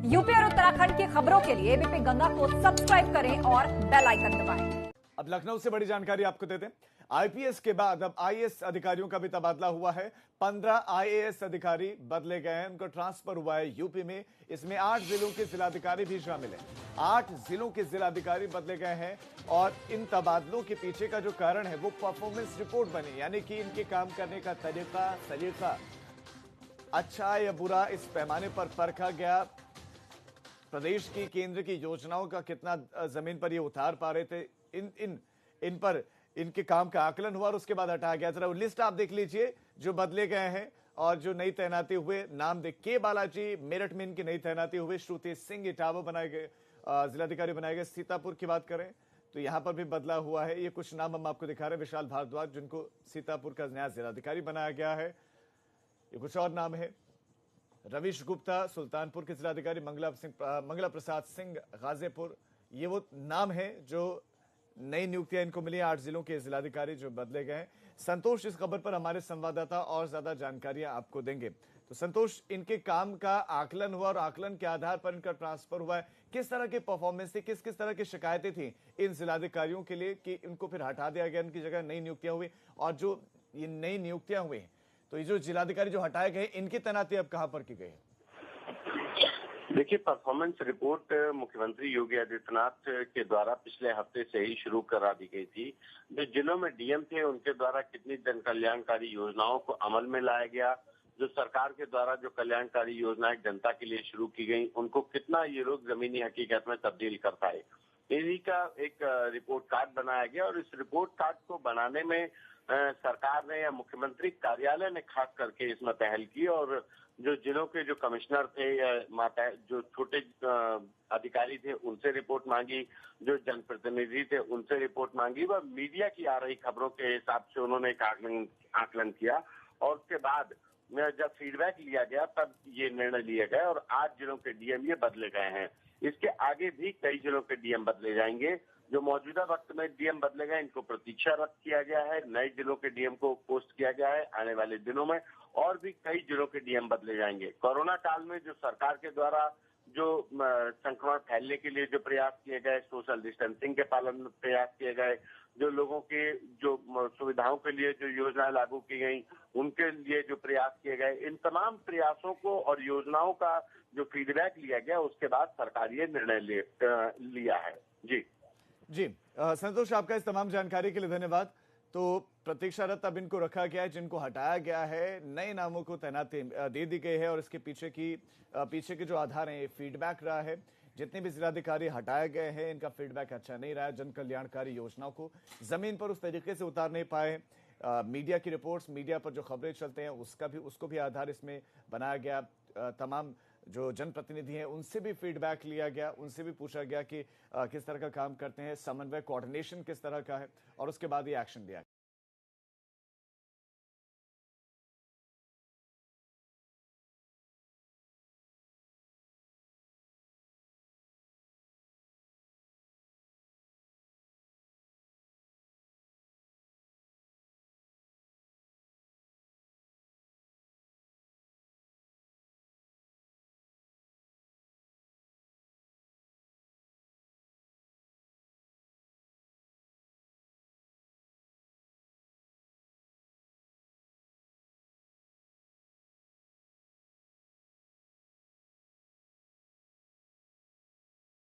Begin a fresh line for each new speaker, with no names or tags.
UP और उत्तराखंड की खबरों के लिए एबीपी गंगा को सब्सक्राइब करें और बेल आइकन दबाएं।
अब लखनऊ से बड़ी जानकारी आपको देते हैं। आईपीएस के बाद अब आईएएस अधिकारियों का भी तबादला हुआ है। 15 आईएएस अधिकारी बदले गए हैं, उनको ट्रांसफर हुआ है यूपी में। इसमें 8 जिलों के जिलाधिकारी भी शामिल हैं। 8 जिलों के जिलाधिकारी बदले गए हैं और इन तबादलों के पीछे का जो कारण है वो परफॉर्मेंस रिपोर्ट बनी, यानी कि इनके काम करने का तरीका अच्छा या बुरा इस पैमाने पर परखा गया। प्रदेश की केंद्र की योजनाओं का कितना जमीन पर ये उतार पा रहे थे, इन पर इनके काम का आकलन हुआ और उसके बाद हटाया गया। जरा लिस्ट आप देख लीजिए जो बदले गए हैं और जो नई तैनाती हुए। नाम देख के बालाजी मेरठ में इनकी नई तैनाती हुई। श्रुति सिंह इटावा बनाए गए, जिलाधिकारी बनाए गए। सीतापुर की बात करें तो यहां पर भी बदला हुआ है। ये कुछ नाम हम आपको दिखा रहे हैं। विशाल भारद्वाज जिनको सीतापुर का नया जिलाधिकारी बनाया गया है। ये कुछ और नाम है। रवीश गुप्ता सुल्तानपुर के जिलाधिकारी, मंगला प्रसाद सिंह गाजीपुर। ये वो नाम है जो नई नियुक्तियां इनको मिली। 8 जिलों के जिलाधिकारी जो बदले गए हैं। संतोष, इस खबर पर हमारे संवाददाता और ज्यादा जानकारियां आपको देंगे। तो संतोष, इनके काम का आकलन हुआ और आकलन के आधार पर इनका ट्रांसफर हुआ है। किस तरह के परफॉर्मेंस थी, किस किस तरह की शिकायतें थी इन जिलाधिकारियों के लिए कि इनको फिर हटा दिया गया, इनकी जगह नई नियुक्तियां हुई? और जो ये नई नियुक्तियां हुई तो ये जो जिलाधिकारी जो हटाए गए इनकी तैनाती अब कहां पर की गई है?
देखिए, परफॉर्मेंस रिपोर्ट मुख्यमंत्री योगी आदित्यनाथ के द्वारा पिछले हफ्ते से ही शुरू करा दी गई थी। जो जिलों में डीएम थे उनके द्वारा कितनी जन कल्याणकारी योजनाओं को अमल में लाया गया, जो सरकार के द्वारा जो कल्याणकारी योजनाएं जनता के लिए शुरू की गई उनको कितना ये लोग जमीनी हकीकत में तब्दील कर पाए, इन्हीं का एक रिपोर्ट कार्ड बनाया गया। और इस रिपोर्ट कार्ड को बनाने में सरकार ने या मुख्यमंत्री कार्यालय ने खास करके इसमें पहल की और जो जिलों के जो कमिश्नर थे या जो छोटे अधिकारी थे उनसे रिपोर्ट मांगी, जो जनप्रतिनिधि थे उनसे रिपोर्ट मांगी, व मीडिया की आ रही खबरों के हिसाब से उन्होंने एक आकलन किया। और उसके बाद जब फीडबैक लिया गया तब ये निर्णय लिया गया और 8 जिलों के डीएम ये बदले गए हैं। इसके आगे भी कई जिलों के डीएम बदले जाएंगे। जो मौजूदा वक्त में डीएम बदले गए इनको प्रतीक्षारत किया गया है। नए जिलों के डीएम को पोस्ट किया गया है। आने वाले दिनों में और भी कई जिलों के डीएम बदले जाएंगे। कोरोना काल में जो सरकार के द्वारा जो संक्रमण फैलने के लिए जो प्रयास किए गए, सोशल डिस्टेंसिंग के पालन में प्रयास किए गए, जो लोगों के जो सुविधाओं के लिए जो योजनाएं लागू की गई उनके लिए जो प्रयास किए गए, इन तमाम प्रयासों को और योजनाओं का जो फीडबैक लिया गया उसके बाद सरकार ये निर्णय लिया है। जी
संतोष, आपका इस तमाम जानकारी के लिए धन्यवाद। तो प्रतीक्षारत अब इनको रखा गया है, जिनको हटाया गया है, नए नामों को तैनाती दे दी गई है और इसके पीछे के जो आधार हैं, फीडबैक रहा है। जितने भी जिलाधिकारी हटाए गए हैं इनका फीडबैक अच्छा नहीं रहा है। जन कल्याणकारी योजनाओं को जमीन पर उस तरीके से उतार नहीं पाए। मीडिया की रिपोर्ट्स, मीडिया पर जो खबरें चलते हैं उसको भी आधार इसमें बनाया गया। तमाम जो जनप्रतिनिधि हैं उनसे भी फीडबैक लिया गया, उनसे भी पूछा गया कि किस तरह का काम करते हैं, समन्वय कोऑर्डिनेशन किस तरह का है और उसके बाद ये एक्शन लिया।